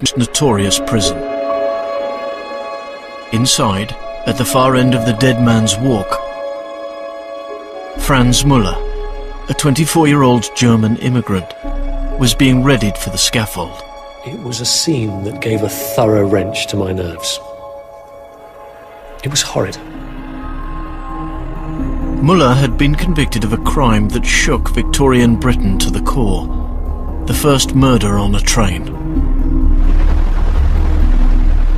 most notorious prison. Inside, at the far end of the Dead Man's Walk, Franz Müller, a 24-year-old German immigrant, was being readied for the scaffold. It was a scene that gave a thorough wrench to my nerves. It was horrid. Müller had been convicted of a crime that shook Victorian Britain to the core. The first murder on a train.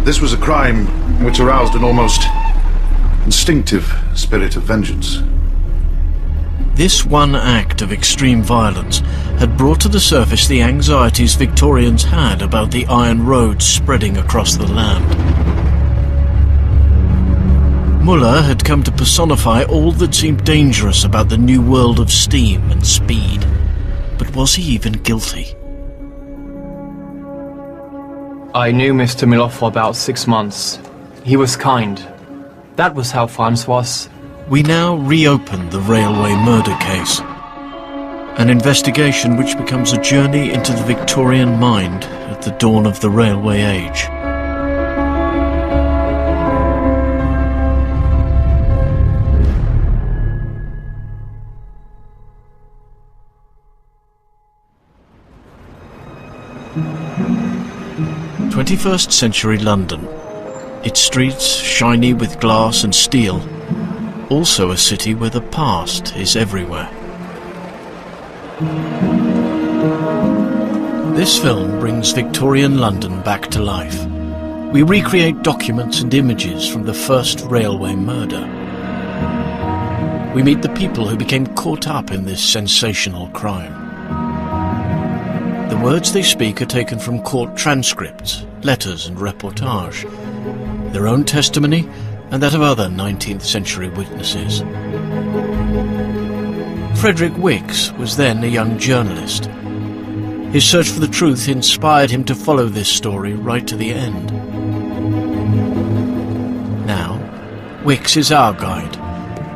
This was a crime which aroused an almost instinctive spirit of vengeance. This one act of extreme violence had brought to the surface the anxieties Victorians had about the iron roads spreading across the land. Müller had come to personify all that seemed dangerous about the new world of steam and speed. But was he even guilty? I knew Mr. Milov for about 6 months. He was kind. That was how Franz was. We now reopen the railway murder case. An investigation which becomes a journey into the Victorian mind at the dawn of the railway age. '21st century London. Its streets shiny with glass and steel. Also a city where the past is everywhere. This film brings Victorian London back to life. We recreate documents and images from the first railway murder. We meet the people who became caught up in this sensational crime. The words they speak are taken from court transcripts, letters and reportage, their own testimony and that of other 19th century witnesses. Frederick Wicks was then a young journalist. His search for the truth inspired him to follow this story right to the end. Now, Wicks is our guide,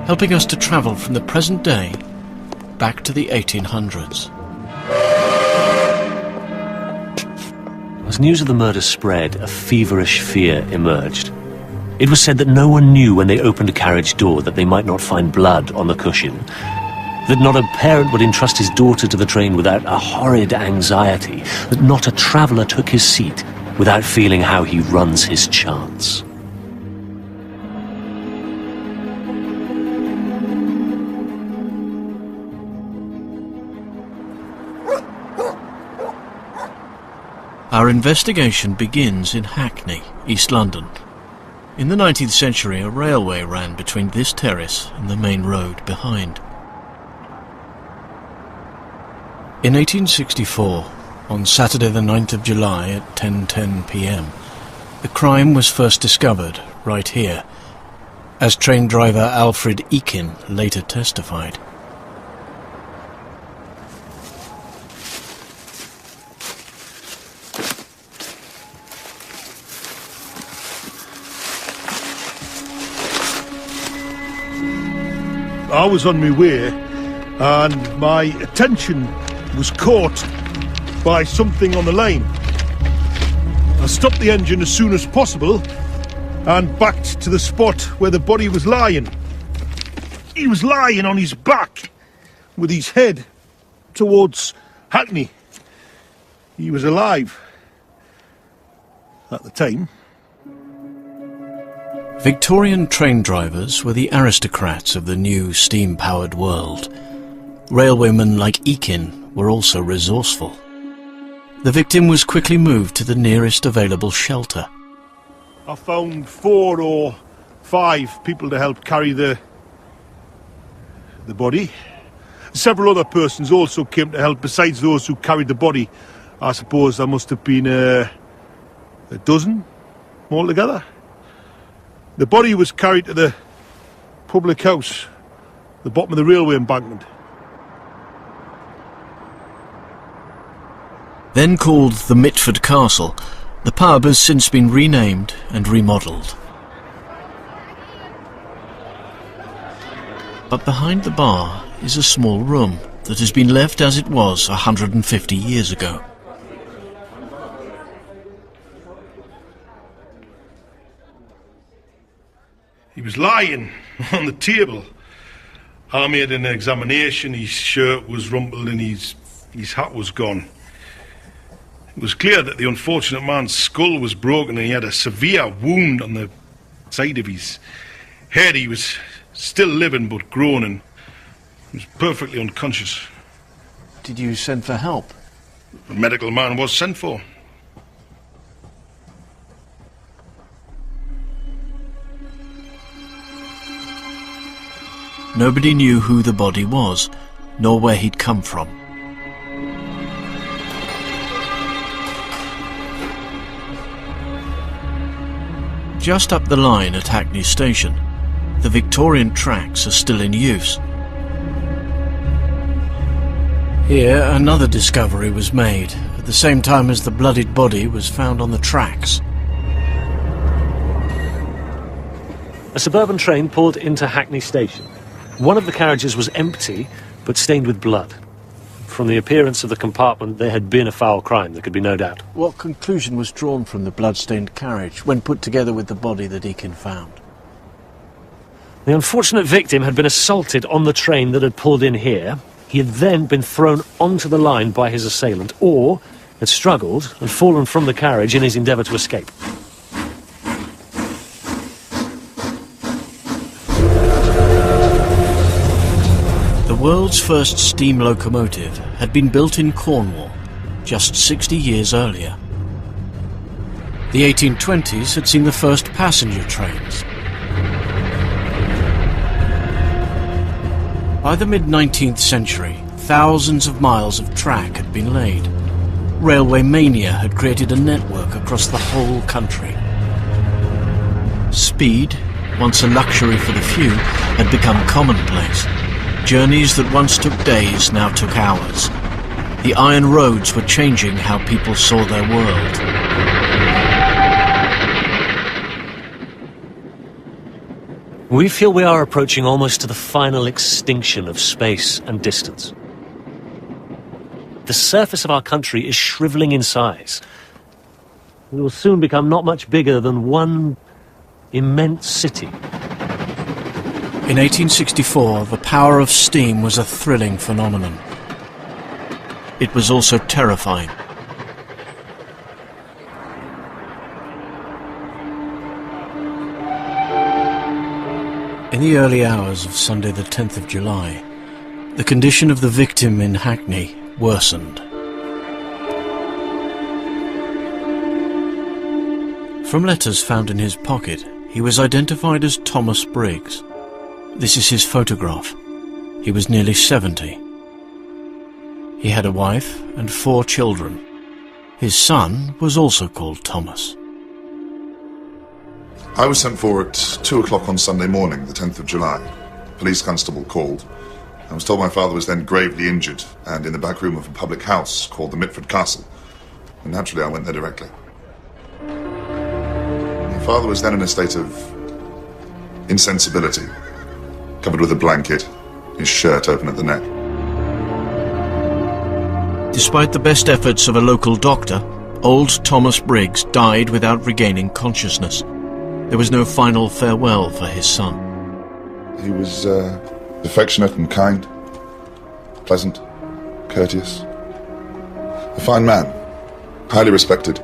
helping us to travel from the present day back to the 1800s. As news of the murder spread, a feverish fear emerged. It was said that no one knew when they opened a carriage door that they might not find blood on the cushion, that not a parent would entrust his daughter to the train without a horrid anxiety, that not a traveller took his seat without feeling how he runs his chance. Our investigation begins in Hackney, East London. In the 19th century, a railway ran between this terrace and the main road behind. In 1864, on Saturday the 9th of July at 10:10 p.m, the crime was first discovered right here, as train driver Alfred Eakin later testified. I was on my way and my attention was caught by something on the line. I stopped the engine as soon as possible and backed to the spot where the body was lying. He was lying on his back with his head towards Hackney. He was alive at the time. Victorian train drivers were the aristocrats of the new steam-powered world. Railwaymen like Eakin were also resourceful. The victim was quickly moved to the nearest available shelter. I found 4 or 5 people to help carry the body. Several other persons also came to help besides those who carried the body. I suppose there must have been a dozen altogether. The body was carried to the public house, the bottom of the railway embankment. Then called the Mitford Castle, the pub has since been renamed and remodelled. But behind the bar is a small room that has been left as it was 150 years ago. He was lying on the table. I made an examination. His shirt was rumpled and his hat was gone. It was clear that the unfortunate man's skull was broken and he had a severe wound on the side of his head. He was still living but groaning. He was perfectly unconscious. Did you send for help? The medical man was sent for. Nobody knew who the body was, nor where he'd come from. Just up the line at Hackney Station, the Victorian tracks are still in use. Here, another discovery was made, at the same time as the bloodied body was found on the tracks. A suburban train pulled into Hackney Station. One of the carriages was empty, but stained with blood. From the appearance of the compartment, there had been a foul crime, there could be no doubt. What conclusion was drawn from the blood-stained carriage when put together with the body the deacon found? The unfortunate victim had been assaulted on the train that had pulled in here. He had then been thrown onto the line by his assailant, or had struggled and fallen from the carriage in his endeavour to escape. The world's first steam locomotive had been built in Cornwall just 60 years earlier. The 1820s had seen the first passenger trains. By the mid-19th century, thousands of miles of track had been laid. Railway mania had created a network across the whole country. Speed, once a luxury for the few, had become commonplace. Journeys that once took days now took hours. The iron roads were changing how people saw their world. We feel we are approaching almost to the final extinction of space and distance. The surface of our country is shriveling in size. We will soon become not much bigger than one immense city. In 1864, the power of steam was a thrilling phenomenon. It was also terrifying. In the early hours of Sunday the 10th of July, the condition of the victim in Hackney worsened. From letters found in his pocket, he was identified as Thomas Briggs. This is his photograph. He was nearly 70. He had a wife and 4 children. His son was also called Thomas. I was sent for at 2 o'clock on Sunday morning, the 10th of July. Police constable called. I was told my father was then gravely injured and in the back room of a public house called the Mitford Castle. And naturally, I went there directly. My father was then in a state of insensibility, covered with a blanket, his shirt open at the neck. Despite the best efforts of a local doctor, old Thomas Briggs died without regaining consciousness. There was no final farewell for his son. He was affectionate and kind, pleasant, courteous. A fine man, highly respected.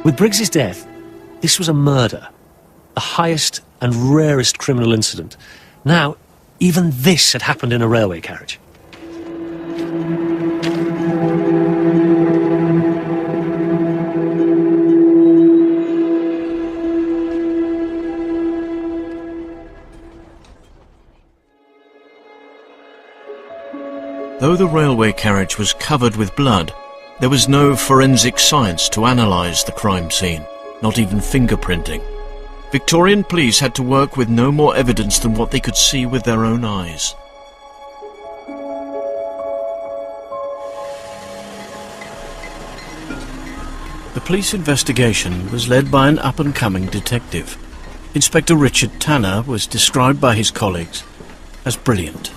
With Briggs's death, this was a murder, the highest and rarest criminal incident. Now, even this had happened in a railway carriage. Though the railway carriage was covered with blood, there was no forensic science to analyse the crime scene, not even fingerprinting. Victorian police had to work with no more evidence than what they could see with their own eyes. The police investigation was led by an up-and-coming detective. Inspector Richard Tanner was described by his colleagues as brilliant.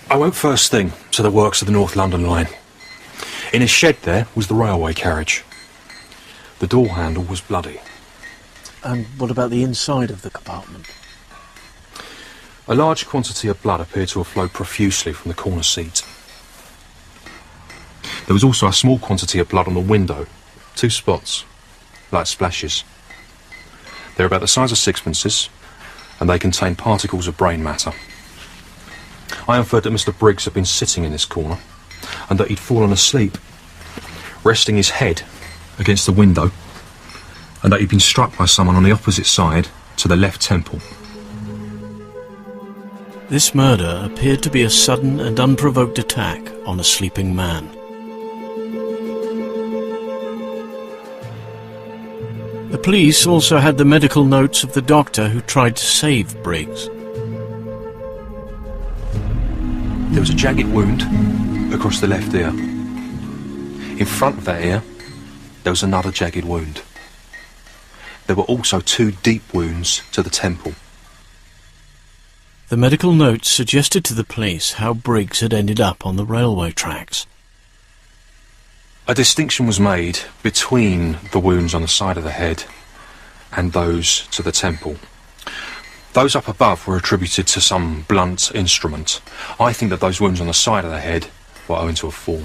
I went first thing to the works of the North London line. In a shed there was the railway carriage. The door handle was bloody. And what about the inside of the compartment? A large quantity of blood appeared to have flowed profusely from the corner seat. There was also a small quantity of blood on the window. 2 spots, like splashes. They're about the size of sixpences, and they contain particles of brain matter. I inferred that Mr. Briggs had been sitting in this corner, and that he'd fallen asleep, resting his head against the window, and that he'd been struck by someone on the opposite side to the left temple. This murder appeared to be a sudden and unprovoked attack on a sleeping man. The police also had the medical notes of the doctor who tried to save Briggs. There was a jagged wound across the left ear. In front of that ear, there was another jagged wound. There were also 2 deep wounds to the temple. The medical notes suggested to the police how Briggs had ended up on the railway tracks. A distinction was made between the wounds on the side of the head and those to the temple. Those up above were attributed to some blunt instrument. I think that those wounds on the side of the head were owing to a fall.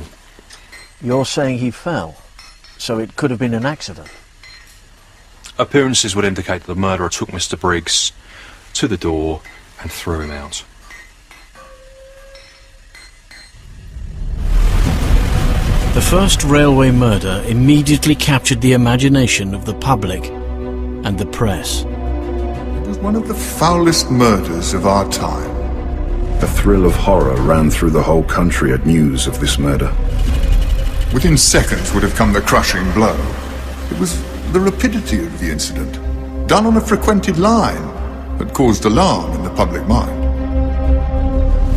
You're saying he fell, so it could have been an accident? Appearances would indicate that the murderer took Mr. Briggs to the door and threw him out. The first railway murder immediately captured the imagination of the public and the press. It was one of the foulest murders of our time. A thrill of horror ran through the whole country at news of this murder. Within seconds would have come the crushing blow. It was the rapidity of the incident, done on a frequented line, that caused alarm in the public mind.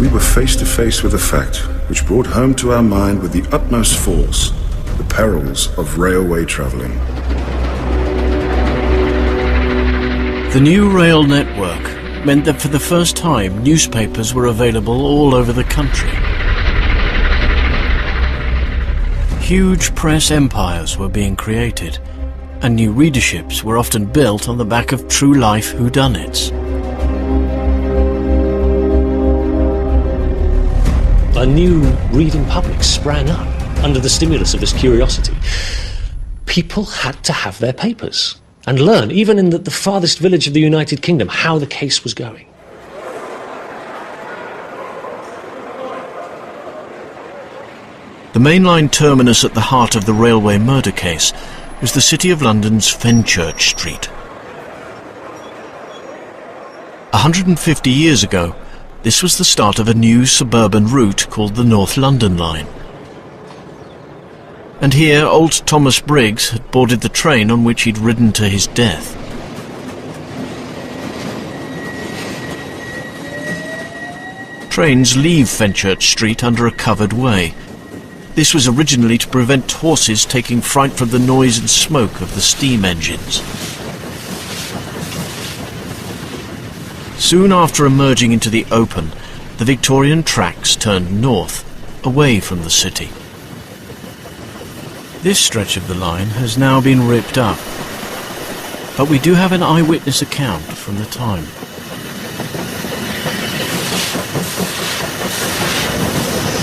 We were face to face with a fact which brought home to our mind with the utmost force the perils of railway travelling. The new rail network meant that for the first time newspapers were available all over the country. Huge press empires were being created, and new readerships were often built on the back of true-life whodunits. A new reading public sprang up under the stimulus of this curiosity. People had to have their papers and learn, even in the farthest village of the United Kingdom, how the case was going. The mainline terminus at the heart of the railway murder case was the City of London's Fenchurch Street. 150 years ago, this was the start of a new suburban route called the North London Line. And here old Thomas Briggs had boarded the train on which he'd ridden to his death. Trains leave Fenchurch Street under a covered way. This was originally to prevent horses taking fright from the noise and smoke of the steam engines. Soon after emerging into the open, the Victorian tracks turned north, away from the city. This stretch of the line has now been ripped up, but we do have an eyewitness account from the time.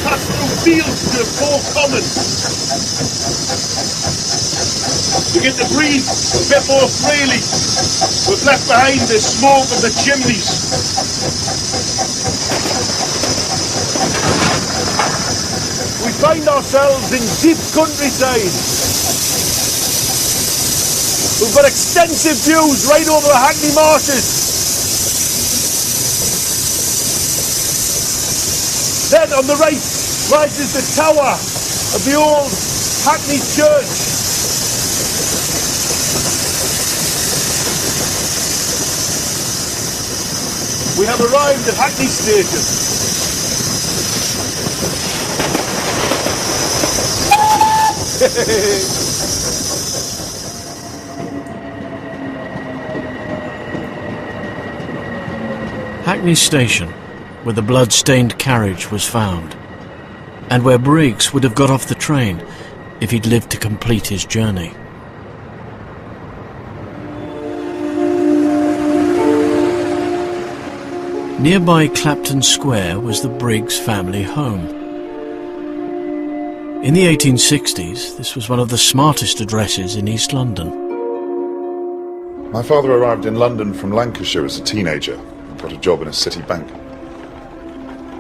Pass through fields to Four Commons. We get to breathe a bit more freely. We've left behind the smoke of the chimneys. We find ourselves in deep countryside. We've got extensive views right over the Hackney Marshes. Then on the right rises the tower of the old Hackney Church. We have arrived at Hackney Station. Hackney Station, where the blood-stained carriage was found, and where Briggs would have got off the train if he'd lived to complete his journey. Nearby Clapton Square was the Briggs family home. In the 1860s, this was one of the smartest addresses in East London. My father arrived in London from Lancashire as a teenager and got a job in a city bank.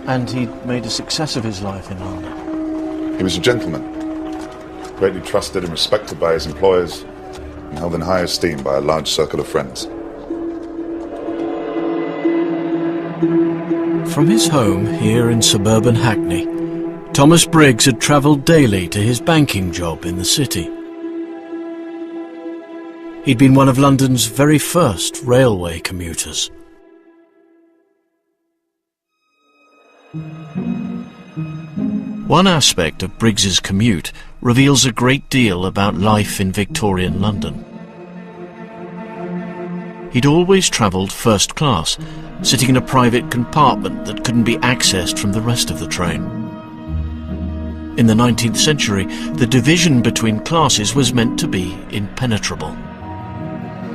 And he'd made a success of his life in London. He was a gentleman, greatly trusted and respected by his employers, and held in high esteem by a large circle of friends. From his home here in suburban Hackney, Thomas Briggs had travelled daily to his banking job in the city. He'd been one of London's very first railway commuters. One aspect of Briggs's commute reveals a great deal about life in Victorian London. He'd always travelled first class, sitting in a private compartment that couldn't be accessed from the rest of the train. In the 19th century, the division between classes was meant to be impenetrable.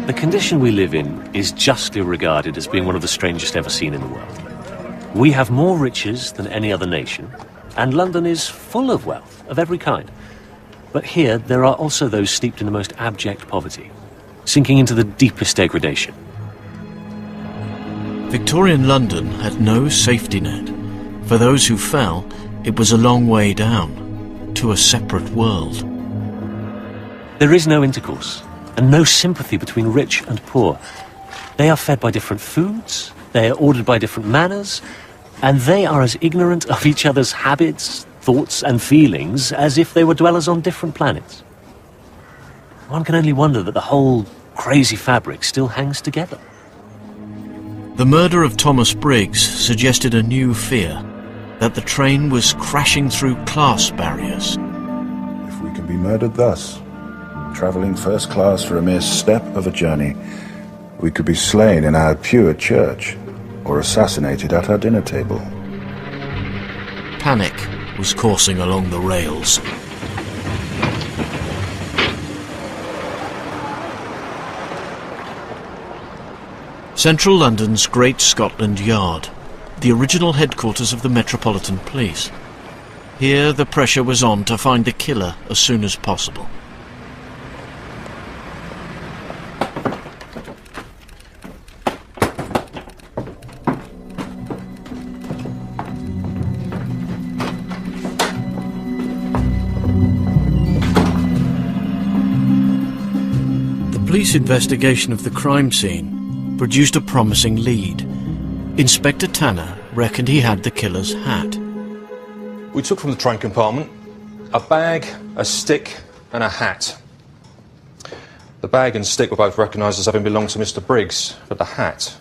The condition we live in is justly regarded as being one of the strangest ever seen in the world. We have more riches than any other nation, and London is full of wealth of every kind. But here there are also those steeped in the most abject poverty, sinking into the deepest degradation. Victorian London had no safety net. For those who fell, it was a long way down, to a separate world. There is no intercourse, and no sympathy between rich and poor. They are fed by different foods, they are ordered by different manners, and they are as ignorant of each other's habits, thoughts and feelings as if they were dwellers on different planets. One can only wonder that the whole crazy fabric still hangs together. The murder of Thomas Briggs suggested a new fear, that the train was crashing through class barriers. If we can be murdered thus, travelling first class for a mere step of a journey, we could be slain in our pure church, or assassinated at our dinner table. Panic was coursing along the rails. Central London's Great Scotland Yard, the original headquarters of the Metropolitan Police. Here the pressure was on to find the killer as soon as possible. The police investigation of the crime scene produced a promising lead. Inspector Tanner reckoned he had the killer's hat. We took from the train compartment a bag, a stick and a hat. The bag and stick were both recognised as having belonged to Mr. Briggs, but the hat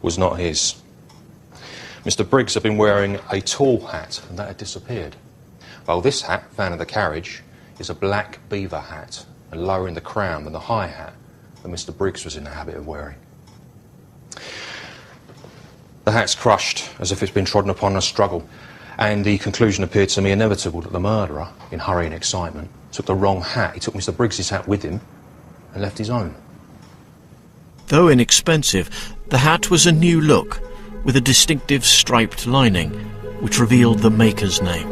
was not his. Mr. Briggs had been wearing a tall hat and that had disappeared. While this hat, found in the carriage, is a black beaver hat and lower in the crown than the high hat that Mr. Briggs was in the habit of wearing. The hat's crushed, as if it's been trodden upon in a struggle, and the conclusion appeared to me inevitable that the murderer, in hurry and excitement, took the wrong hat. He took Mr. Briggs's hat with him and left his own. Though inexpensive, the hat was a new look, with a distinctive striped lining, which revealed the maker's name.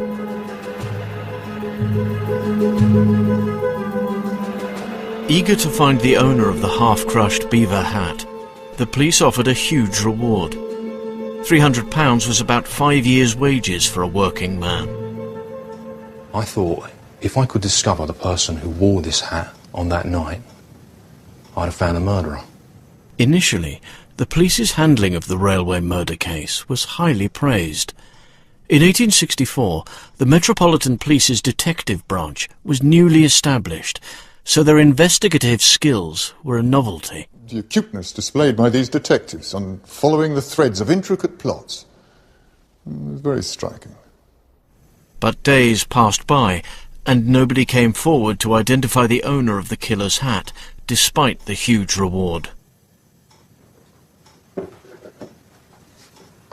Eager to find the owner of the half-crushed beaver hat, the police offered a huge reward. £300 was about 5 years' wages for a working man. I thought, if I could discover the person who wore this hat on that night, I'd have found the murderer. Initially, the police's handling of the railway murder case was highly praised. In 1864, the Metropolitan Police's detective branch was newly established, so their investigative skills were a novelty. The acuteness displayed by these detectives on following the threads of intricate plots was very striking. But days passed by, and nobody came forward to identify the owner of the killer's hat, despite the huge reward.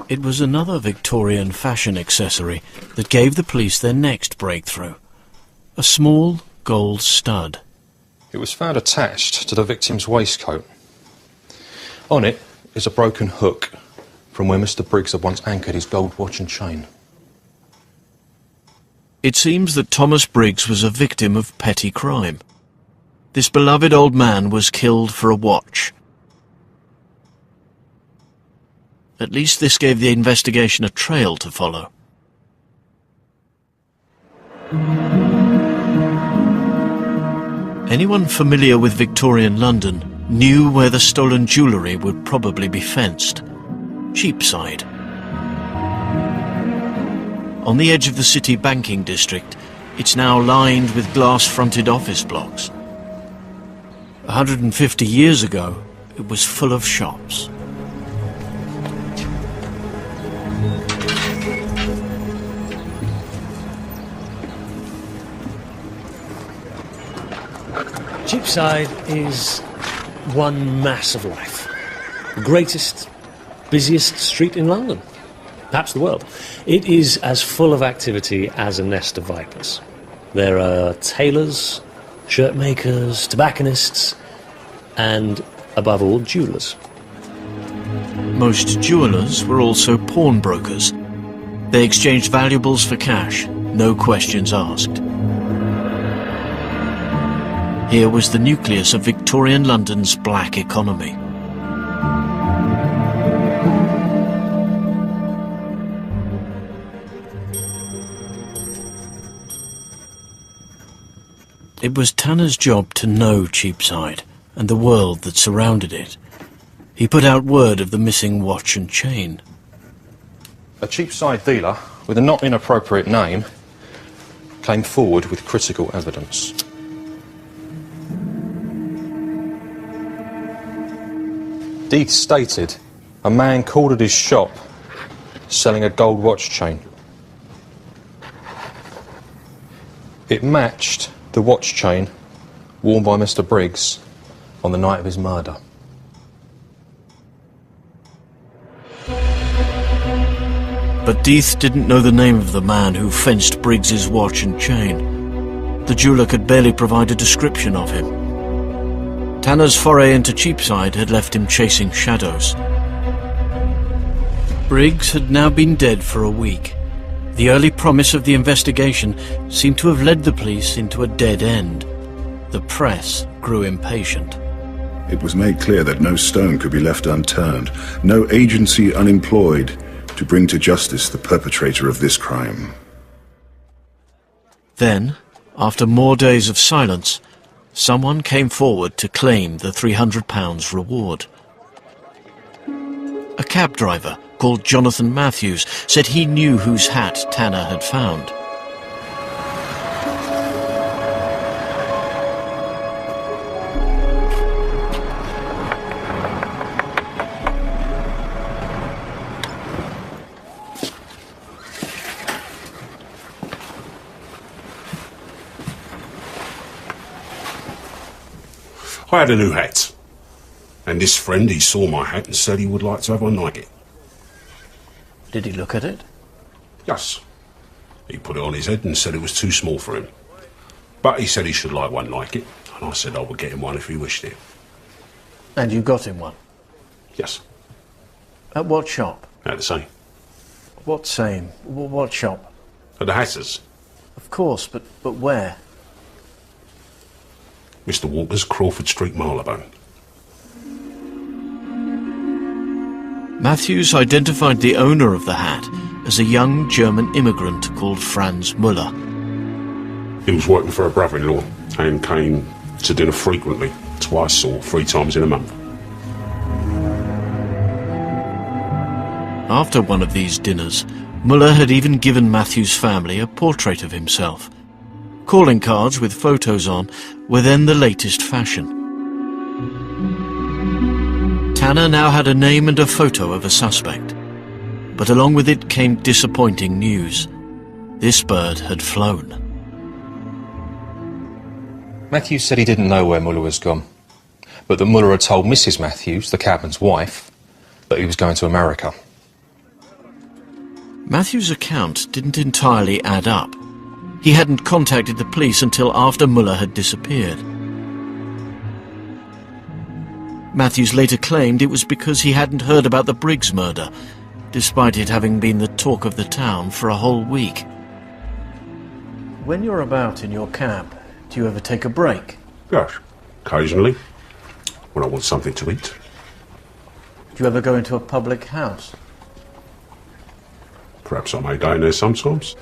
It was another Victorian fashion accessory that gave the police their next breakthrough. A small gold stud. It was found attached to the victim's waistcoat. On it is a broken hook from where Mr. Briggs had once anchored his gold watch and chain. It seems that Thomas Briggs was a victim of petty crime. This beloved old man was killed for a watch. At least this gave the investigation a trail to follow. Anyone familiar with Victorian London knew where the stolen jewellery would probably be fenced. Cheapside. On the edge of the city banking district, it's now lined with glass-fronted office blocks. 150 years ago, it was full of shops. Cheapside is one mass of life. The greatest, busiest street in London, perhaps the world. It is as full of activity as a nest of vipers. There are tailors, shirt makers, tobacconists, and, above all, jewellers. Most jewellers were also pawnbrokers. They exchanged valuables for cash, no questions asked. Here was the nucleus of Victorian London's black economy. It was Tanner's job to know Cheapside and the world that surrounded it. He put out word of the missing watch and chain. A Cheapside dealer with a not inappropriate name came forward with critical evidence. Deeth stated a man called at his shop selling a gold watch chain. It matched the watch chain worn by Mr. Briggs on the night of his murder. But Deeth didn't know the name of the man who fenced Briggs's watch and chain. The jeweller could barely provide a description of him. Tanner's foray into Cheapside had left him chasing shadows. Briggs had now been dead for a week. The early promise of the investigation seemed to have led the police into a dead end. The press grew impatient. It was made clear that no stone could be left unturned, no agency unemployed to bring to justice the perpetrator of this crime. Then, after more days of silence, someone came forward to claim the £300 reward. A cab driver called Jonathan Matthews said he knew whose hat Tanner had found. I had a new hat, and this friend, he saw my hat and said he would like to have one like it. Did he look at it? Yes. He put it on his head and said it was too small for him. But he said he should like one like it, and I said I would get him one if he wished it. And you got him one? Yes. At what shop? At the same. What same? What shop? At the Hatters. Of course, but where? Mr. Walker's, Crawford Street, Marylebone. Matthews identified the owner of the hat as a young German immigrant called Franz Müller. He was working for a brother-in-law and came to dinner frequently, twice or 3 times in a month. After one of these dinners, Müller had even given Matthews' family a portrait of himself. Calling cards with photos on were then the latest fashion. Tanner now had a name and a photo of a suspect. But along with it came disappointing news. This bird had flown. Matthews said he didn't know where Muller was gone, but that Muller had told Mrs. Matthews, the cabman's wife, that he was going to America. Matthews' account didn't entirely add up. He hadn't contacted the police until after Muller had disappeared. Matthews later claimed it was because he hadn't heard about the Briggs murder, despite it having been the talk of the town for a whole week. When you're about in your cab, do you ever take a break? Yes, occasionally, when I want something to eat. Do you ever go into a public house? Perhaps I may go in there sometimes.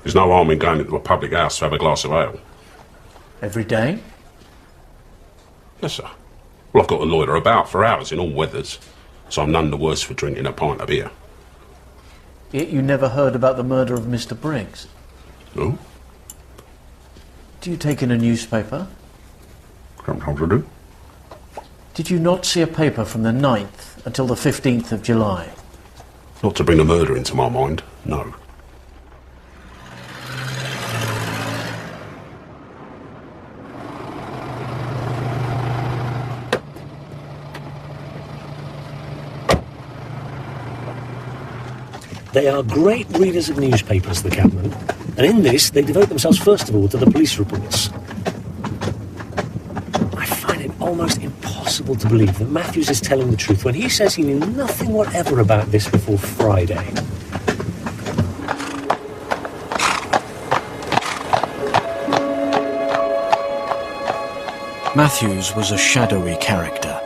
There's no harm in going into a public house to have a glass of ale. Every day? Yes, sir. Well, I've got to loiter about for hours in all weathers, so I'm none the worse for drinking a pint of beer. Yet you never heard about the murder of Mr. Briggs? No? Do you take in a newspaper? Sometimes I do. Did you not see a paper from the 9th until the 15th of July? Not to bring a murder into my mind, no. They are great readers of newspapers, the cabmen, and in this they devote themselves first of all to the police reports. I find it almost impossible to believe that Matthews is telling the truth when he says he knew nothing whatever about this before Friday. Matthews was a shadowy character.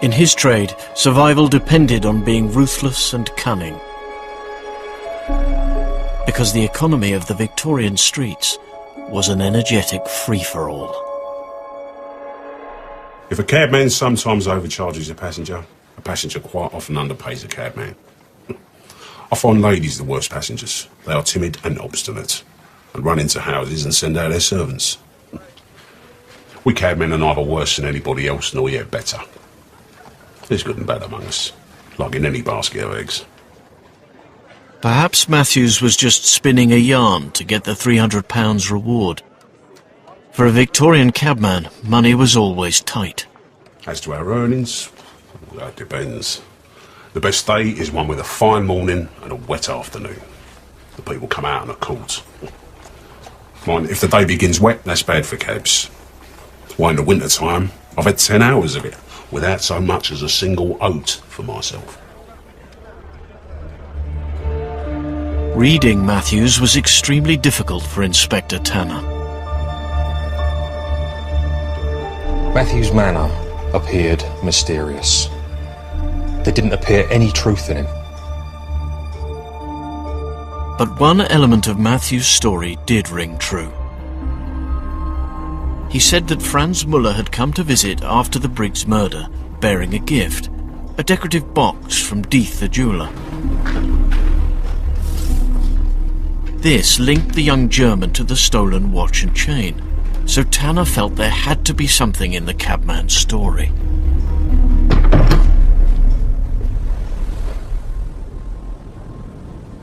In his trade, survival depended on being ruthless and cunning. Because the economy of the Victorian streets was an energetic free-for-all. If a cabman sometimes overcharges a passenger quite often underpays a cabman. I find ladies the worst passengers. They are timid and obstinate, and run into houses and send out their servants. We cabmen are neither worse than anybody else, nor yet better. There's good and bad among us, like in any basket of eggs. Perhaps Matthews was just spinning a yarn to get the £300 reward. For a Victorian cabman, money was always tight. As to our earnings, that depends. The best day is one with a fine morning and a wet afternoon. The people come out on a court. Mind, if the day begins wet, that's bad for cabs. Why, in the winter time, I've had 10 hours of it, without so much as a single oat for myself. Reading Matthews was extremely difficult for Inspector Tanner. Matthews' manner appeared mysterious. There didn't appear any truth in him. But one element of Matthews' story did ring true. He said that Franz Muller had come to visit after the Briggs murder, bearing a gift, a decorative box from Deeth the jeweller. This linked the young German to the stolen watch and chain, so Tanner felt there had to be something in the cabman's story.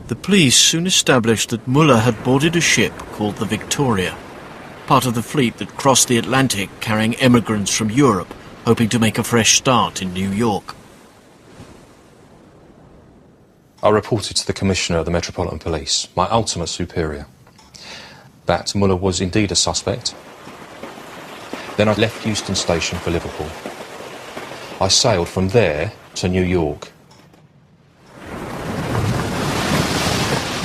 The police soon established that Muller had boarded a ship called the Victoria, part of the fleet that crossed the Atlantic carrying emigrants from Europe, hoping to make a fresh start in New York. I reported to the Commissioner of the Metropolitan Police, my ultimate superior, that Muller was indeed a suspect. Then I left Euston Station for Liverpool. I sailed from there to New York.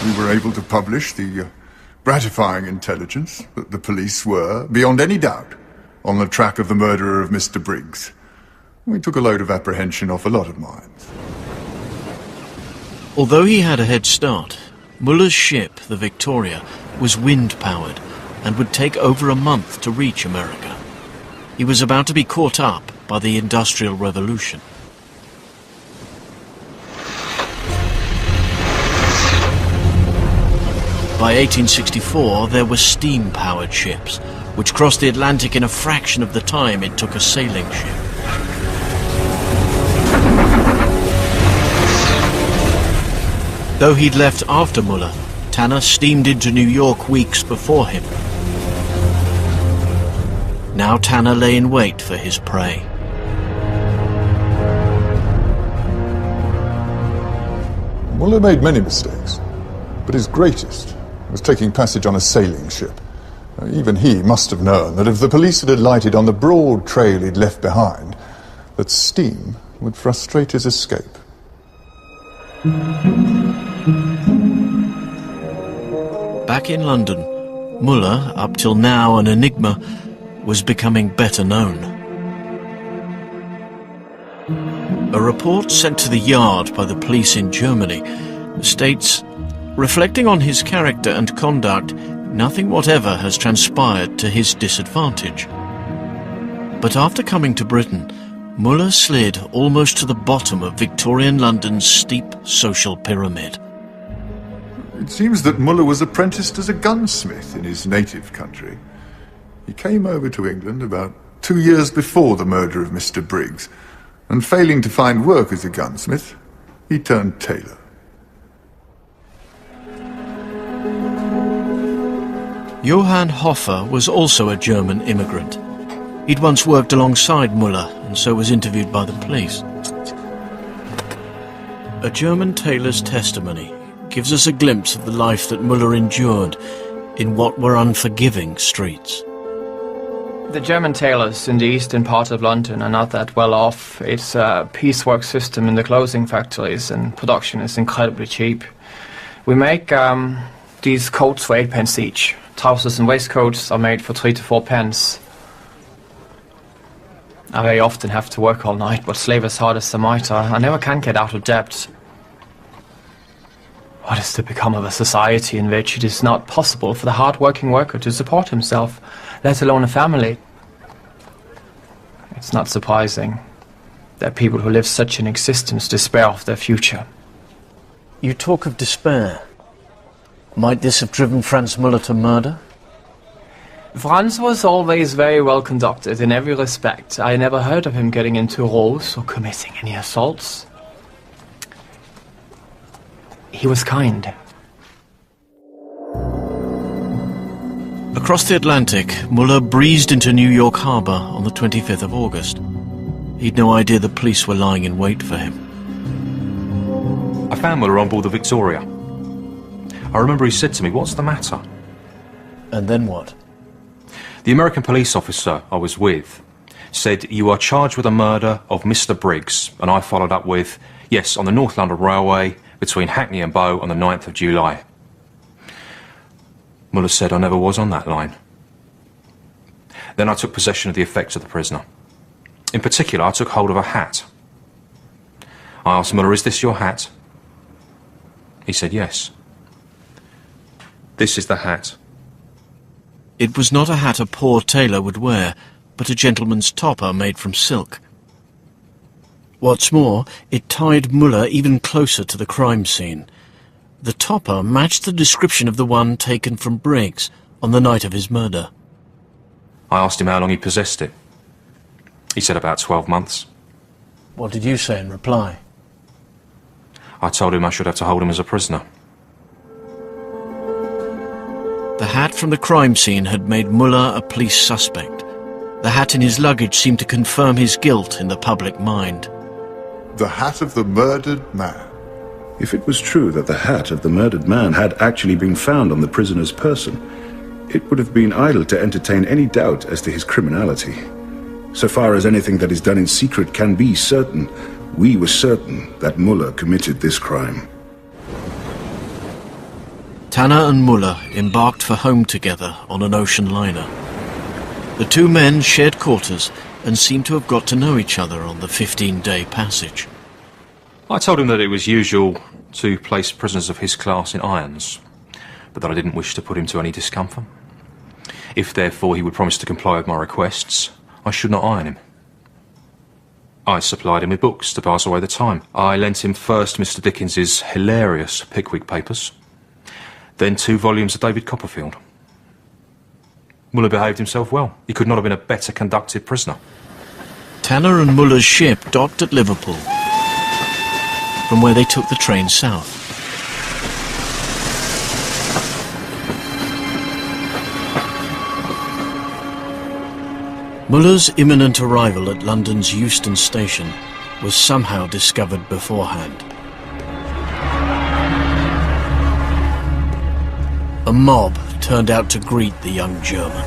We were able to publish the gratifying intelligence that the police were, beyond any doubt, on the track of the murderer of Mr. Briggs. We took a load of apprehension off a lot of minds. Although he had a head start, Muller's ship, the Victoria, was wind-powered and would take over a month to reach America. He was about to be caught up by the Industrial Revolution. By 1864, there were steam-powered ships, which crossed the Atlantic in a fraction of the time it took a sailing ship. Though he'd left after Muller, Tanner steamed into New York weeks before him. Now Tanner lay in wait for his prey. Muller made many mistakes, but his greatest was taking passage on a sailing ship. Even he must have known that if the police had alighted on the broad trail he'd left behind, that steam would frustrate his escape. Back in London, Muller, up till now an enigma, was becoming better known. A report sent to the Yard by the police in Germany states, reflecting on his character and conduct, nothing whatever has transpired to his disadvantage. But after coming to Britain, Muller slid almost to the bottom of Victorian London's steep social pyramid. It seems that Muller was apprenticed as a gunsmith in his native country. He came over to England about 2 years before the murder of Mr. Briggs, and failing to find work as a gunsmith, he turned tailor. Johann Hofer was also a German immigrant. He'd once worked alongside Muller and so was interviewed by the police. A German tailor's testimony gives us a glimpse of the life that Muller endured in what were unforgiving streets. The German tailors in the eastern part of London are not that well off. It's a piecework system in the clothing factories, and production is incredibly cheap. We make these coats for 8 pence each. Trousers and waistcoats are made for 3 to 4 pence. I very often have to work all night, but slave as hard as a mitre, I never can get out of debt. What is to become of a society in which it is not possible for the hard-working worker to support himself, let alone a family? It's not surprising that people who live such an existence despair of their future. You talk of despair. Might this have driven Franz Muller to murder? Franz was always very well conducted in every respect. I never heard of him getting into rows or committing any assaults. He was kind. Across the Atlantic, Muller breezed into New York Harbor on the 25th of August. He'd no idea the police were lying in wait for him. I found Muller on board the Victoria. I remember he said to me, "What's the matter?" And then what? The American police officer I was with said, "You are charged with the murder of Mr. Briggs," and I followed up with, "Yes, on the North London Railway between Hackney and Bow on the 9th of July. Muller said I never was on that line. Then I took possession of the effects of the prisoner. In particular, I took hold of a hat. I asked Muller, "Is this your hat?" He said, "Yes. This is the hat." It was not a hat a poor tailor would wear, but a gentleman's topper made from silk. What's more, it tied Muller even closer to the crime scene. The topper matched the description of the one taken from Briggs on the night of his murder. I asked him how long he possessed it. He said about 12 months. What did you say in reply? I told him I should have to hold him as a prisoner. The hat from the crime scene had made Muller a police suspect. The hat in his luggage seemed to confirm his guilt in the public mind. The hat of the murdered man. If it was true that the hat of the murdered man had actually been found on the prisoner's person, it would have been idle to entertain any doubt as to his criminality. So far as anything that is done in secret can be certain, we were certain that Muller committed this crime. Tanner and Muller embarked for home together on an ocean liner. The two men shared quarters and seemed to have got to know each other on the 15-day passage. I told him that it was usual to place prisoners of his class in irons, but that I didn't wish to put him to any discomfort. If, therefore, he would promise to comply with my requests, I should not iron him. I supplied him with books to pass away the time. I lent him first Mr. Dickens's hilarious Pickwick Papers, then 2 volumes of David Copperfield. Muller behaved himself well. He could not have been a better conducted prisoner. Tanner and Muller's ship docked at Liverpool, from where they took the train south. Muller's imminent arrival at London's Euston Station was somehow discovered beforehand. A mob turned out to greet the young German.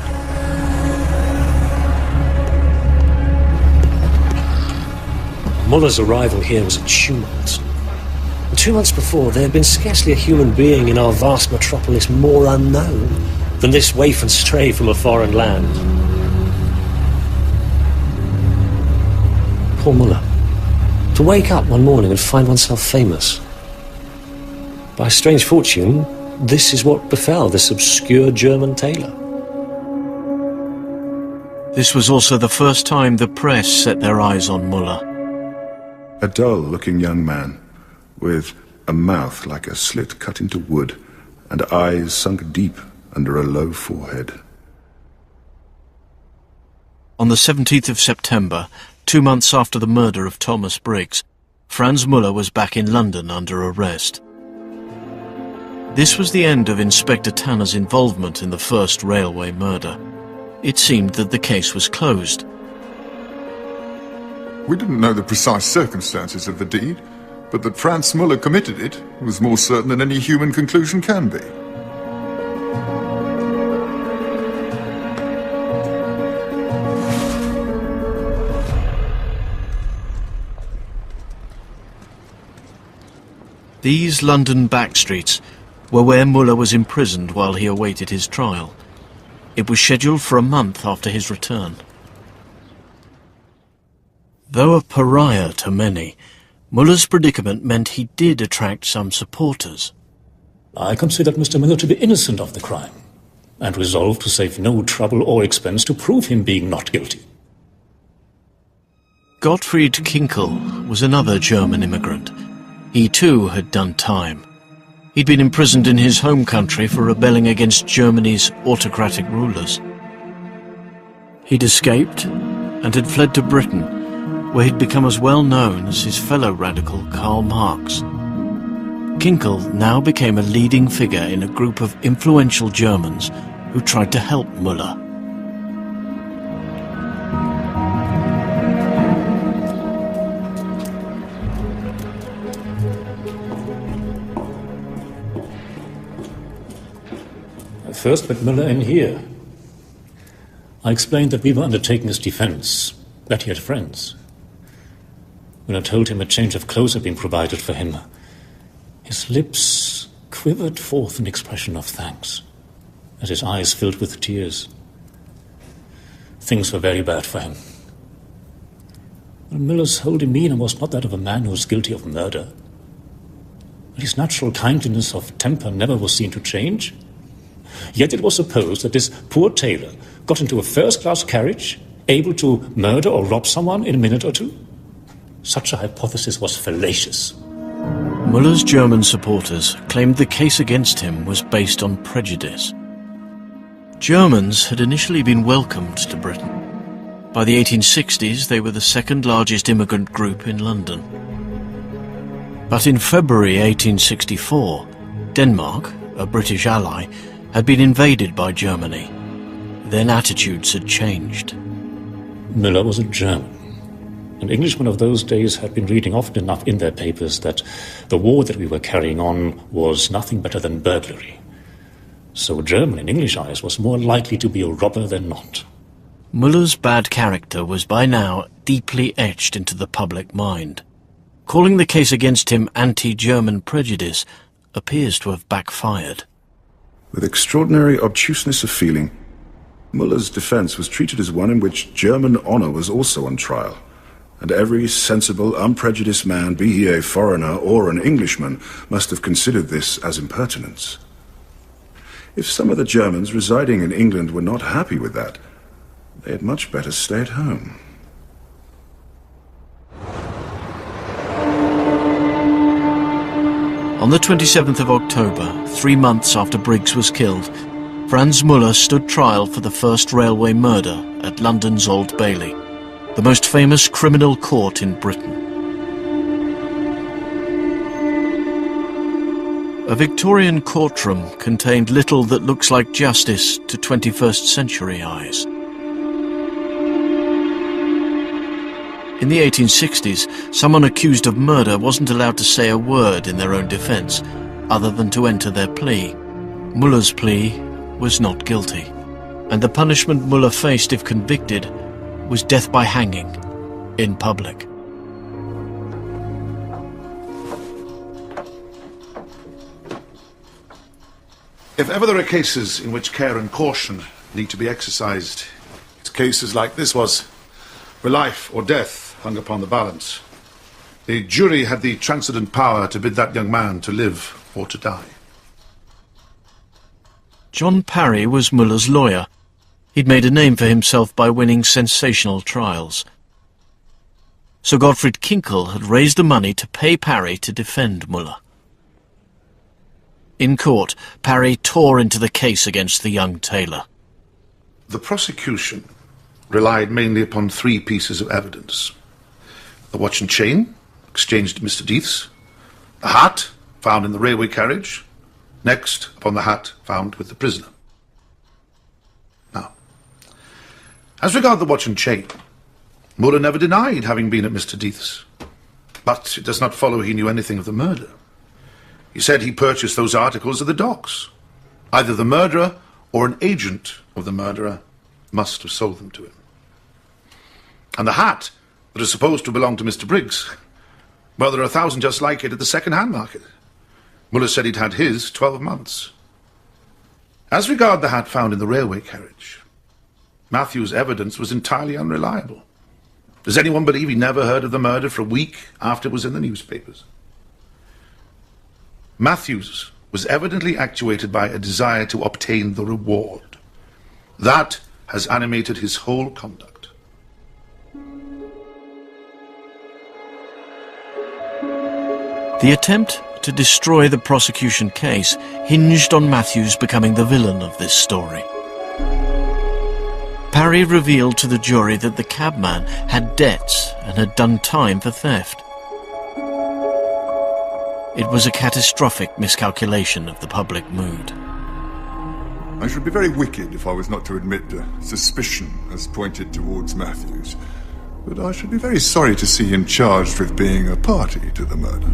Muller's arrival here was a tumult. 2 months before, there had been scarcely a human being in our vast metropolis more unknown than this waif and stray from a foreign land. Poor Muller. To wake up one morning and find oneself famous. By strange fortune, this is what befell this obscure German tailor. This was also the first time the press set their eyes on Muller. A dull-looking young man, with a mouth like a slit cut into wood, and eyes sunk deep under a low forehead. On the 17th of September, 2 months after the murder of Thomas Briggs, Franz Muller was back in London under arrest. This was the end of Inspector Tanner's involvement in the first railway murder. It seemed that the case was closed. We didn't know the precise circumstances of the deed, but that Franz Muller committed it was more certain than any human conclusion can be. These London back streets were where Muller was imprisoned while he awaited his trial. It was scheduled for a month after his return. Though a pariah to many, Muller's predicament meant he did attract some supporters. I considered Mr. Muller to be innocent of the crime, and resolved to save no trouble or expense to prove him being not guilty. Gottfried Kinkel was another German immigrant. He too had done time. He'd been imprisoned in his home country for rebelling against Germany's autocratic rulers. He'd escaped and had fled to Britain, where he'd become as well known as his fellow radical Karl Marx. Kinkel now became a leading figure in a group of influential Germans who tried to help Muller. I first met Muller in here. I explained that we were undertaking his defense, that he had friends. When I told him a change of clothes had been provided for him, his lips quivered forth an expression of thanks, and his eyes filled with tears. Things were very bad for him. Well, Muller's whole demeanor was not that of a man who was guilty of murder. His natural kindliness of temper never was seen to change. Yet it was supposed that this poor tailor got into a first-class carriage, able to murder or rob someone in a minute or two. Such a hypothesis was fallacious. Muller's German supporters claimed the case against him was based on prejudice. Germans had initially been welcomed to Britain. By the 1860s, they were the second largest immigrant group in London. But in February 1864, Denmark, a British ally, had been invaded by Germany. Then attitudes had changed. Muller was a German. And Englishmen of those days had been reading often enough in their papers that the war that we were carrying on was nothing better than burglary. So a German in English eyes was more likely to be a robber than not. Muller's bad character was by now deeply etched into the public mind. Calling the case against him anti-German prejudice appears to have backfired. With extraordinary obtuseness of feeling, Muller's defense was treated as one in which German honor was also on trial. And every sensible, unprejudiced man, be he a foreigner or an Englishman, must have considered this as impertinence. If some of the Germans residing in England were not happy with that, they had much better stay at home. On the 27th of October, 3 months after Briggs was killed, Franz Muller stood trial for the first railway murder at London's Old Bailey, the most famous criminal court in Britain. A Victorian courtroom contained little that looks like justice to 21st century eyes. In the 1860s, someone accused of murder wasn't allowed to say a word in their own defence, other than to enter their plea. Muller's plea was not guilty, and the punishment Muller faced if convicted was death by hanging in public. If ever there are cases in which care and caution need to be exercised, it's cases like this was, where life or death hung upon the balance. The jury had the transcendent power to bid that young man to live or to die. John Parry was Muller's lawyer. He'd made a name for himself by winning sensational trials. Sir Godfred Kinkle had raised the money to pay Parry to defend Muller. In court, Parry tore into the case against the young tailor. The prosecution relied mainly upon three pieces of evidence. The watch and chain, exchanged at Mr. Death's, the hat, found in the railway carriage, next upon the hat found with the prisoner. Now, as regard the watch and chain, Muller never denied having been at Mr. Death's, but it does not follow he knew anything of the murder. He said he purchased those articles at the docks. Either the murderer or an agent of the murderer must have sold them to him. And the hat that is supposed to belong to Mr. Briggs, well, there are 1,000 just like it at the second-hand market. Muller said he'd had his 12 months. As regard the hat found in the railway carriage, Matthew's evidence was entirely unreliable. Does anyone believe he never heard of the murder for a week after it was in the newspapers? Matthews was evidently actuated by a desire to obtain the reward. That has animated his whole conduct. The attempt to destroy the prosecution case hinged on Matthews becoming the villain of this story. Parry revealed to the jury that the cabman had debts and had done time for theft. It was a catastrophic miscalculation of the public mood. I should be very wicked if I was not to admit suspicion as pointed towards Matthews, but I should be very sorry to see him charged with being a party to the murder.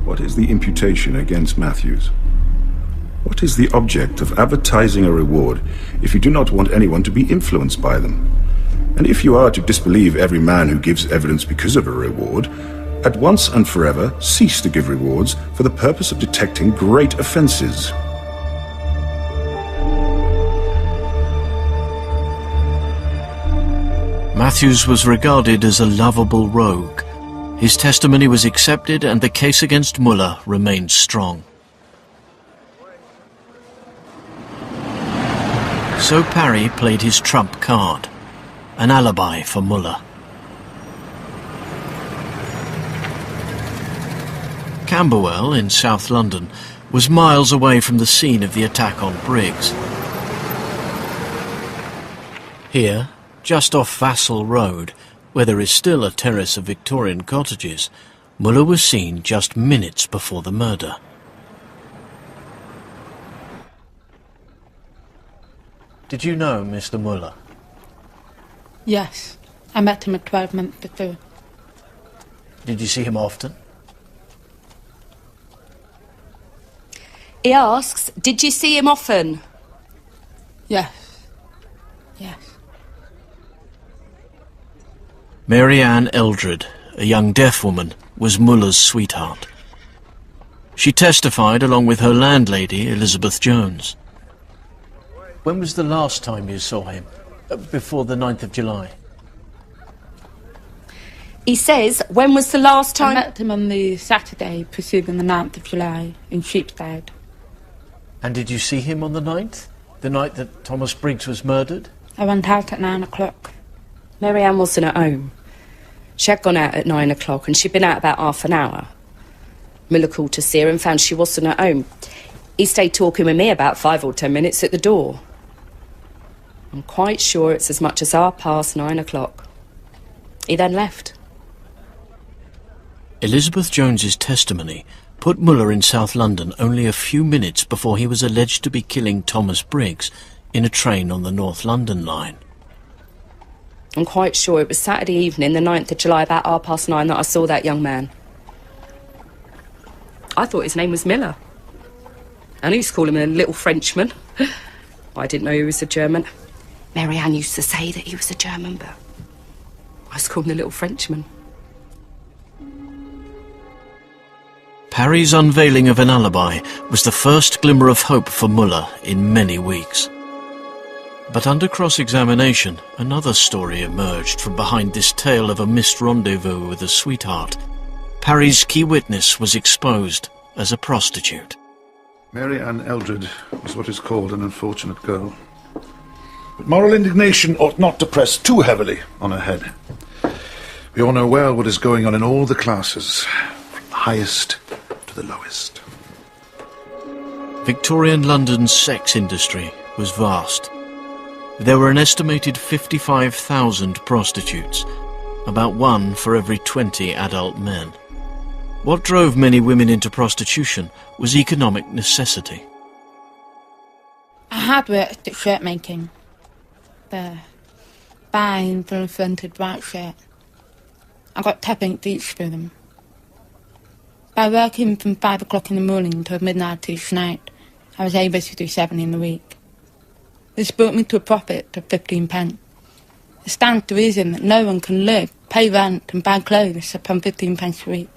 What is the imputation against Matthews? What is the object of advertising a reward if you do not want anyone to be influenced by them? And if you are to disbelieve every man who gives evidence because of a reward, at once and forever cease to give rewards for the purpose of detecting great offences. Matthews was regarded as a lovable rogue. His testimony was accepted and the case against Muller remained strong. So Parry played his trump card, an alibi for Muller. Camberwell, in South London, was miles away from the scene of the attack on Briggs. Here, just off Vassal Road, where there is still a terrace of Victorian cottages, Muller was seen just minutes before the murder. Did you know Mr. Muller? Yes, I met him 12 months before. Did you see him often? He asks, did you see him often? Yes. Yes. Mary Ann Eldred, a young deaf woman, was Muller's sweetheart. She testified along with her landlady, Elizabeth Jones. When was the last time you saw him? Before the 9th of July? He says, when was the last time... I met him on the Saturday preceding the 9th of July in Sheepstead. And did you see him on the 9th? The night that Thomas Briggs was murdered? I went out at 9 o'clock. Mary Ann wasn't at home. She had gone out at 9 o'clock and she'd been out about half an hour. Muller called to see her and found she wasn't at home. He stayed talking with me about 5 or 10 minutes at the door. I'm quite sure it's as much as 9:30 o'clock. He then left. Elizabeth Jones's testimony put Muller in South London only a few minutes before he was alleged to be killing Thomas Briggs in a train on the North London line. I'm quite sure it was Saturday evening, the 9th of July, about 9:30, that I saw that young man. I thought his name was Miller. And I used to call him a little Frenchman. I didn't know he was a German. Mary Ann used to say that he was a German, but I used to call him the little Frenchman. Parry's unveiling of an alibi was the first glimmer of hope for Muller in many weeks. But under cross-examination, another story emerged from behind this tale of a missed rendezvous with a sweetheart. Parry's key witness was exposed as a prostitute. Mary Ann Eldred was what is called an unfortunate girl. But moral indignation ought not to press too heavily on her head. We all know well what is going on in all the classes, from the highest to the lowest. Victorian London's sex industry was vast. There were an estimated 55,000 prostitutes, about 1 for every 20 adult men. What drove many women into prostitution was economic necessity. I had worked at shirt making. There. Buying for a fronted white shirt. I got 10 each for them. By working from 5 o'clock in the morning till midnight each night, I was able to do 7 in the week. This brought me to a profit of 15 pence. It stands to reason that no one can live, pay rent and buy clothes upon 15 pence a week.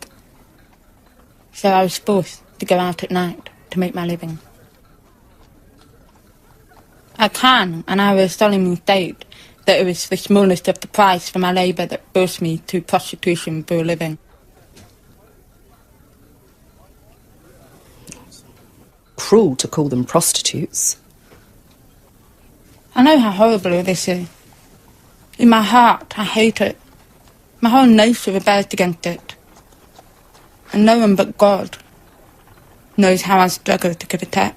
So I was forced to go out at night to make my living. I can, and I will solemnly state, that it was the smallest of the price for my labour that forced me to prostitution for a living. Cruel to call them prostitutes. I know how horrible this is. In my heart, I hate it. My whole nature rebels against it. And no one but God knows how I struggle to give it up.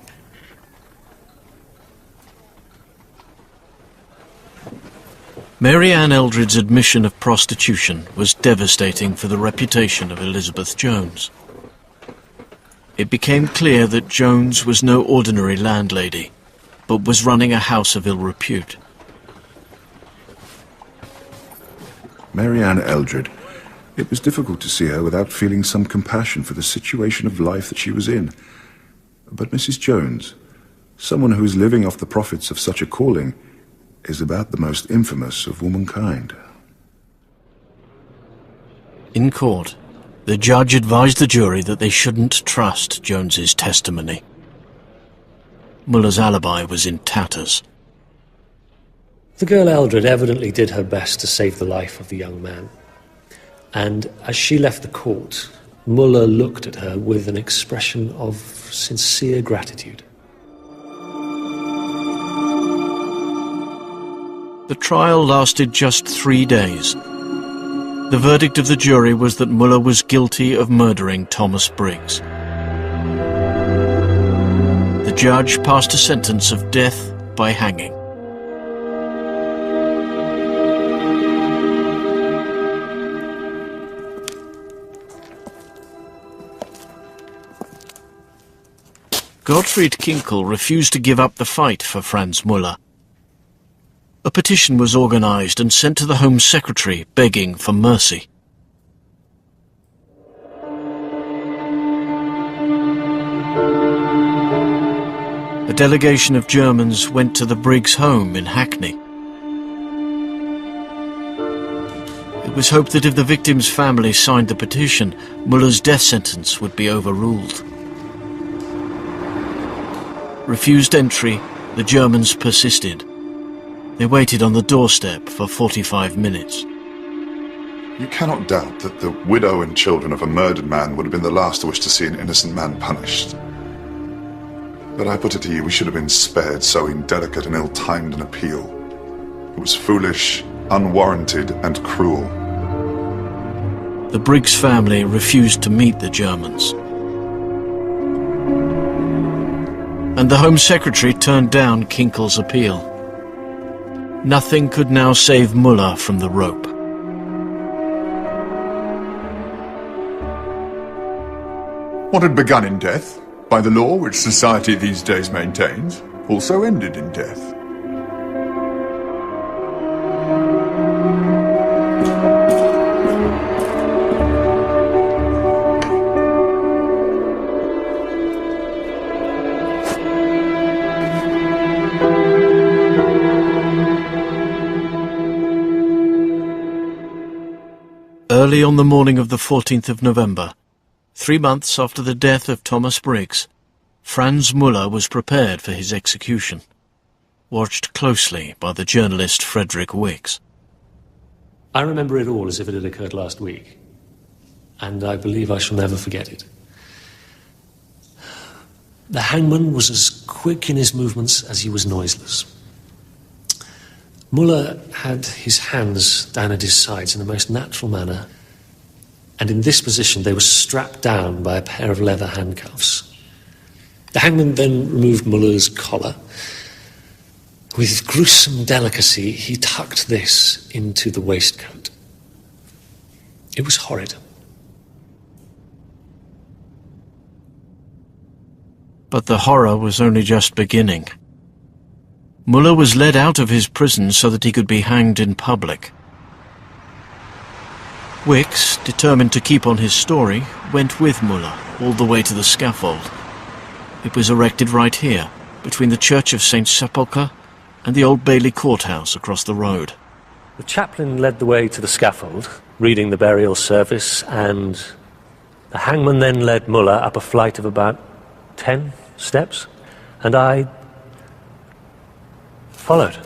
Mary Ann Eldred's admission of prostitution was devastating for the reputation of Elizabeth Jones. It became clear that Jones was no ordinary landlady, but was running a house of ill repute. Mary Ann Eldred. It was difficult to see her without feeling some compassion for the situation of life that she was in. But Mrs. Jones, someone who is living off the profits of such a calling, is about the most infamous of womankind. In court, the judge advised the jury that they shouldn't trust Jones's testimony. Muller's alibi was in tatters. The girl Eldred evidently did her best to save the life of the young man. And as she left the court, Muller looked at her with an expression of sincere gratitude. The trial lasted just 3 days. The verdict of the jury was that Muller was guilty of murdering Thomas Briggs. The judge passed a sentence of death by hanging. Gottfried Kinkel refused to give up the fight for Franz Muller. A petition was organised and sent to the Home Secretary begging for mercy. A delegation of Germans went to the Briggs home in Hackney. It was hoped that if the victim's family signed the petition, Muller's death sentence would be overruled. Refused entry, the Germans persisted. They waited on the doorstep for 45 minutes. You cannot doubt that the widow and children of a murdered man would have been the last to wish to see an innocent man punished. But I put it to you, we should have been spared so indelicate and ill-timed an appeal. It was foolish, unwarranted, and cruel. The Briggs family refused to meet the Germans. And the Home Secretary turned down Kinkel's appeal. Nothing could now save Muller from the rope. What had begun in death, by the law which society these days maintains, also ended in death. Early on the morning of the 14th of November, 3 months after the death of Thomas Briggs, Franz Müller was prepared for his execution, watched closely by the journalist Frederick Wicks. I remember it all as if it had occurred last week, and I believe I shall never forget it. The hangman was as quick in his movements as he was noiseless. Müller had his hands down at his sides in the most natural manner, and in this position they were strapped down by a pair of leather handcuffs. The hangman then removed Müller's collar. With gruesome delicacy, he tucked this into the waistcoat. It was horrid. But the horror was only just beginning. Müller was led out of his prison so that he could be hanged in public. Wicks, determined to keep on his story, went with Müller all the way to the scaffold. It was erected right here, between the Church of St. Sepulchre and the Old Bailey Courthouse across the road. The chaplain led the way to the scaffold, reading the burial service, and the hangman then led Müller up a flight of about 10 steps, and I followed.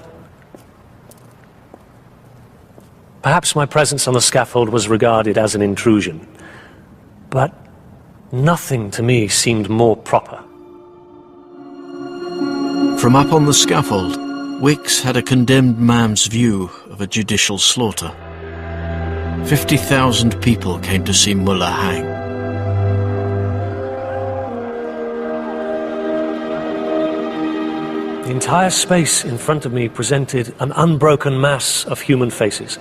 Perhaps my presence on the scaffold was regarded as an intrusion, but nothing to me seemed more proper. From up on the scaffold, Wicks had a condemned man's view of a judicial slaughter. 50,000 people came to see Müller hang. The entire space in front of me presented an unbroken mass of human faces,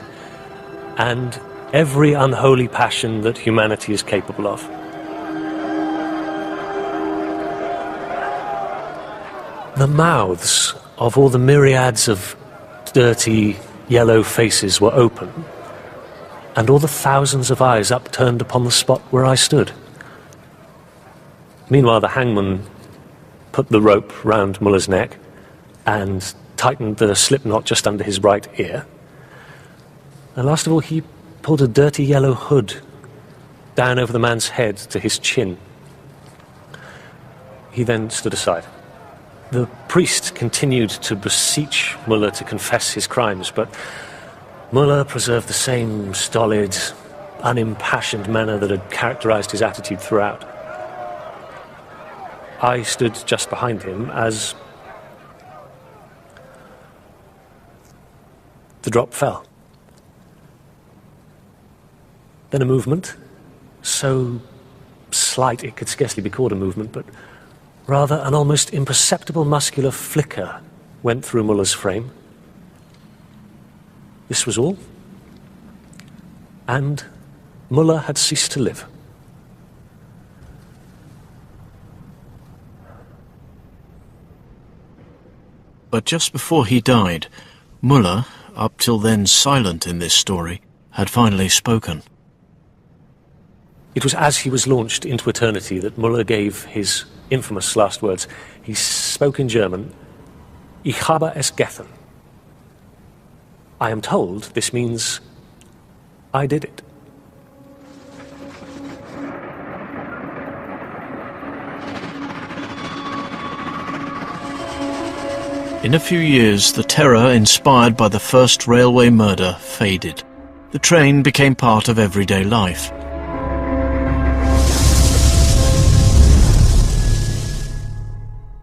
and every unholy passion that humanity is capable of. The mouths of all the myriads of dirty, yellow faces were open, and all the thousands of eyes upturned upon the spot where I stood. Meanwhile, the hangman put the rope round Müller's neck and tightened the slip knot just under his right ear. And last of all, he pulled a dirty yellow hood down over the man's head to his chin. He then stood aside. The priest continued to beseech Müller to confess his crimes, but Müller preserved the same stolid, unimpassioned manner that had characterized his attitude throughout. I stood just behind him as the drop fell. Then a movement, so slight it could scarcely be called a movement, but rather an almost imperceptible muscular flicker went through Müller's frame. This was all, and Müller had ceased to live. But just before he died, Müller, up till then silent in this story, had finally spoken. It was as he was launched into eternity that Müller gave his infamous last words. He spoke in German, "Ich habe es getan." I am told this means, I did it. In a few years, the terror inspired by the first railway murder faded. The train became part of everyday life.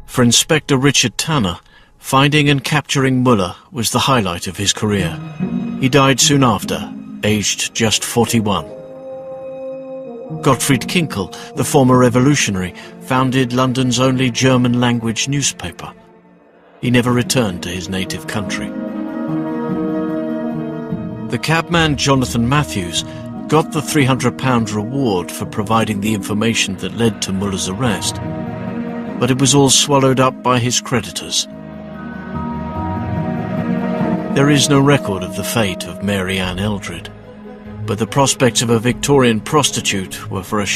For Inspector Richard Tanner, finding and capturing Müller was the highlight of his career. He died soon after, aged just 41. Gottfried Kinkel, the former revolutionary, founded London's only German-language newspaper. He never returned to his native country. The cabman Jonathan Matthews got the £300 reward for providing the information that led to Müller's arrest, but it was all swallowed up by his creditors. There is no record of the fate of Mary Ann Eldred, but the prospects of a Victorian prostitute were for a